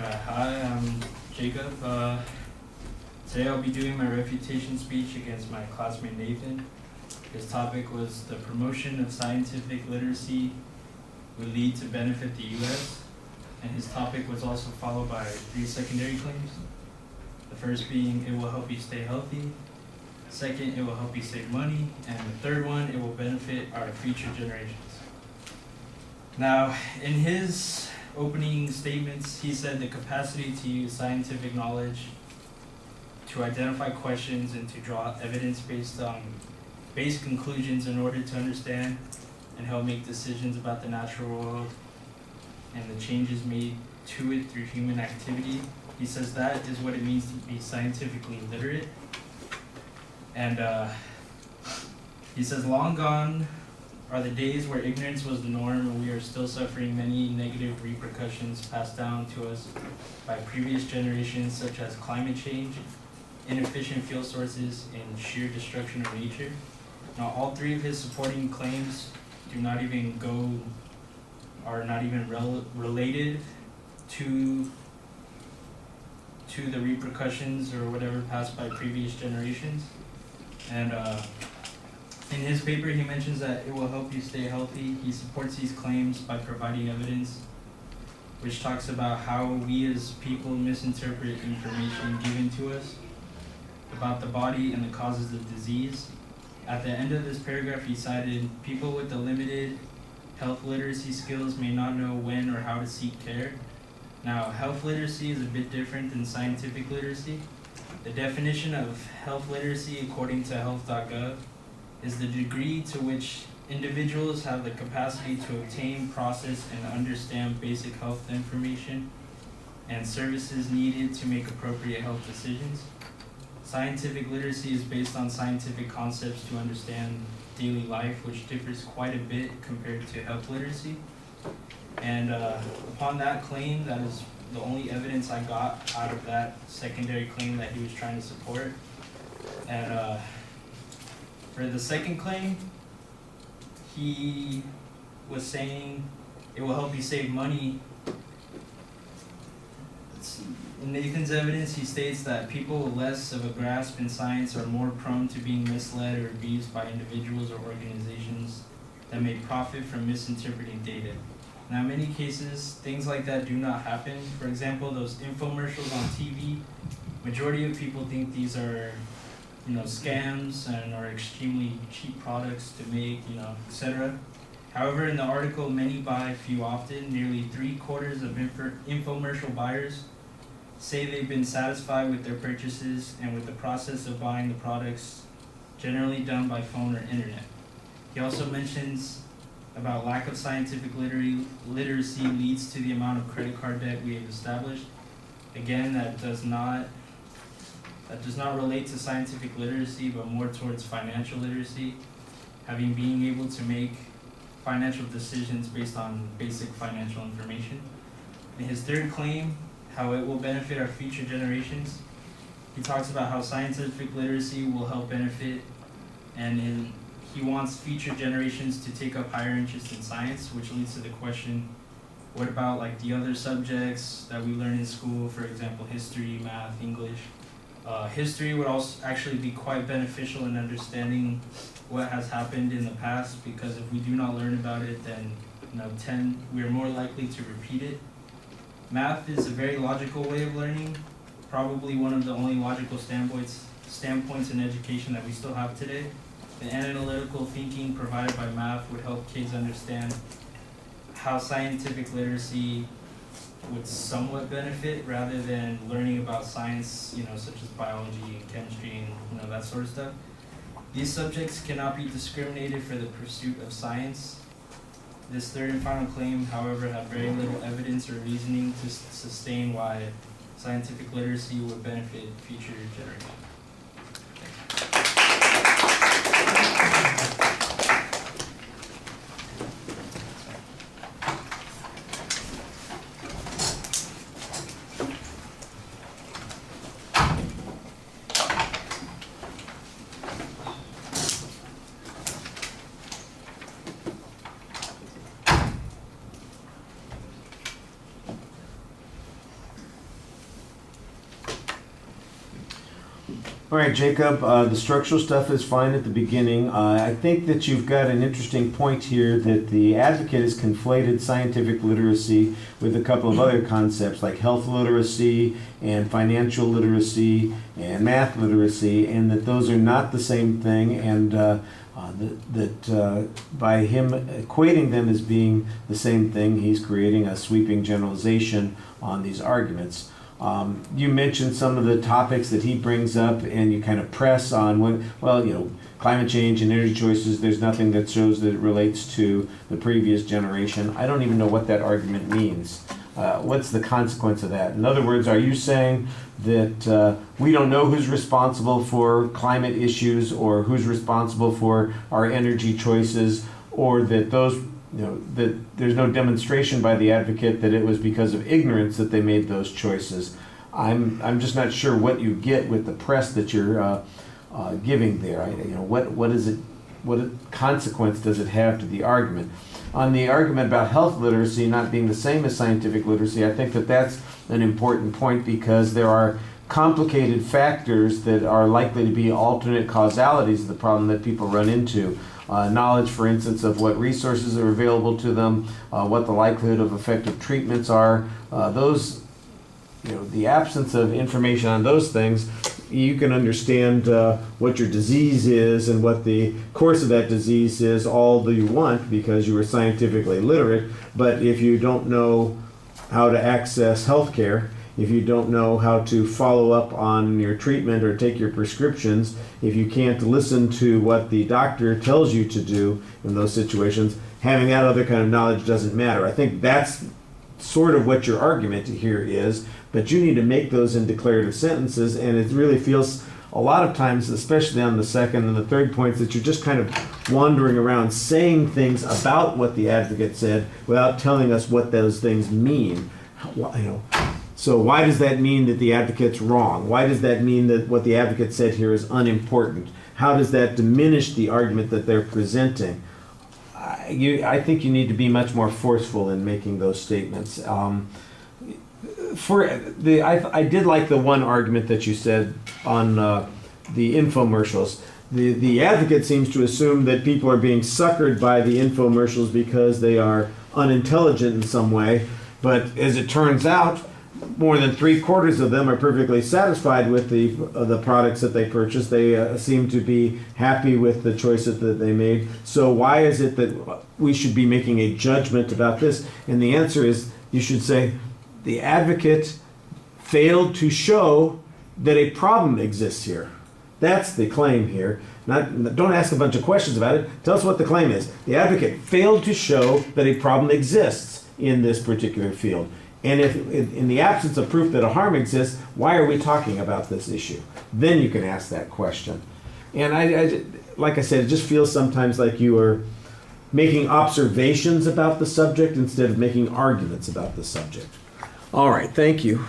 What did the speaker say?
Hi, I'm Jacob. Today I'll be doing my refutation speech against my classmate Nathan. His topic was the promotion of scientific literacy would lead to benefit the U.S. And his topic was also followed by 3 secondary claims. The first being, it will help you stay healthy. Second, it will help you save money. And the third one, it will benefit our future generations. Now, in his opening statements, he said the capacity to use scientific knowledge to identify questions and to draw evidence based on base conclusions in order to understand and help make decisions about the natural world and the changes made to it through human activity. He says that is what it means to be scientifically literate. And he says, long gone are the days where ignorance was the norm, and we are still suffering many negative repercussions passed down to us by previous generations, such as climate change, inefficient fuel sources, and sheer destruction of nature. Now, all 3 of his supporting claims are not even related to the repercussions or whatever passed by previous generations. And in his paper, he mentions that it will help you stay healthy. He supports these claims by providing evidence, which talks about how we as people misinterpret information given to us about the body and the causes of disease. At the end of this paragraph, he cited, people with the limited health literacy skills may not know when or how to seek care. Now, health literacy is a bit different than scientific literacy. The definition of health literacy, according to health.gov, is the degree to which individuals have the capacity to obtain, process, and understand basic health information and services needed to make appropriate health decisions. Scientific literacy is based on scientific concepts to understand daily life, which differs quite a bit compared to health literacy. And upon that claim, that is the only evidence I got out of that secondary claim that he was trying to support. And for the second claim, he was saying it will help you save money. In Nathan's evidence, he states that people with less of a grasp in science are more prone to being misled or abused by individuals or organizations that may profit from misinterpreting data. Now, in many cases, things like that do not happen. For example, those infomercials on TV, majority of people think these are scams and are extremely cheap products to make, etc. However, in the article, many buy, few often, nearly 3/4 of infomercial buyers say they've been satisfied with their purchases and with the process of buying the products, generally done by phone or internet. He also mentions about lack of scientific literacy leads to the amount of credit card debt we have established. Again, that does not relate to scientific literacy, but more towards financial literacy, being able to make financial decisions based on basic financial information. In his third claim, how it will benefit our future generations, he talks about how scientific literacy will help benefit, and he wants future generations to take up higher interest in science, which leads to the question, what about like the other subjects that we learn in school, for example, history, math, English? History would also actually be quite beneficial in understanding what has happened in the past, because if we do not learn about it, then we are more likely to repeat it. Math is a very logical way of learning, probably one of the only logical standpoints in education that we still have today. The analytical thinking provided by math would help kids understand how scientific literacy would somewhat benefit, rather than learning about science, such as biology and chemistry and that sort of stuff. These subjects cannot be discriminated for the pursuit of science. This third and final claim, however, have very little evidence or reasoning to sustain why scientific literacy would benefit future generations. All right, Jacob, the structural stuff is fine at the beginning. I think that you've got an interesting point here that the advocate has conflated scientific literacy with a couple of other concepts like health literacy and financial literacy and math literacy, and that those are not the same thing, and by him equating them as being the same thing, he's creating a sweeping generalization on these arguments. You mentioned some of the topics that he brings up, and you kind of press on climate change and energy choices. There's nothing that shows that it relates to the previous generation. I don't even know what that argument means. What's the consequence of that? In other words, are you saying that we don't know who's responsible for climate issues or who's responsible for our energy choices, or that that there's no demonstration by the advocate that it was because of ignorance that they made those choices? I'm just not sure what you get with the press that you're giving there. What is it? What consequence does it have to the argument? On the argument about health literacy not being the same as scientific literacy, I think that that's an important point, because there are complicated factors that are likely to be alternate causalities of the problem that people run into. Knowledge, for instance, of what resources are available to them, what the likelihood of effective treatments are. The absence of information on those things, you can understand what your disease is and what the course of that disease is all that you want because you were scientifically literate. But if you don't know how to access health care, if you don't know how to follow up on your treatment or take your prescriptions, if you can't listen to what the doctor tells you to do in those situations, having that other kind of knowledge doesn't matter. I think that's sort of what your argument here is, but you need to make those in declarative sentences, and it really feels a lot of times, especially on the second and the third points, that you're just kind of wandering around saying things about what the advocate said without telling us what those things mean. So why does that mean that the advocate's wrong? Why does that mean that what the advocate said here is unimportant? How does that diminish the argument that they're presenting? I think you need to be much more forceful in making those statements. I did like the one argument that you said on the infomercials. The advocate seems to assume that people are being suckered by the infomercials because they are unintelligent in some way, but as it turns out, more than 3/4 of them are perfectly satisfied with the products that they purchase. They seem to be happy with the choices that they made. So why is it that we should be making a judgment about this? And the answer is, you should say, the advocate failed to show that a problem exists here. That's the claim here. Don't ask a bunch of questions about it. Tell us what the claim is. The advocate failed to show that a problem exists in this particular field. And if, in the absence of proof that a harm exists, why are we talking about this issue? Then you can ask that question. And like I said, it just feels sometimes like you are making observations about the subject instead of making arguments about the subject. All right, thank you.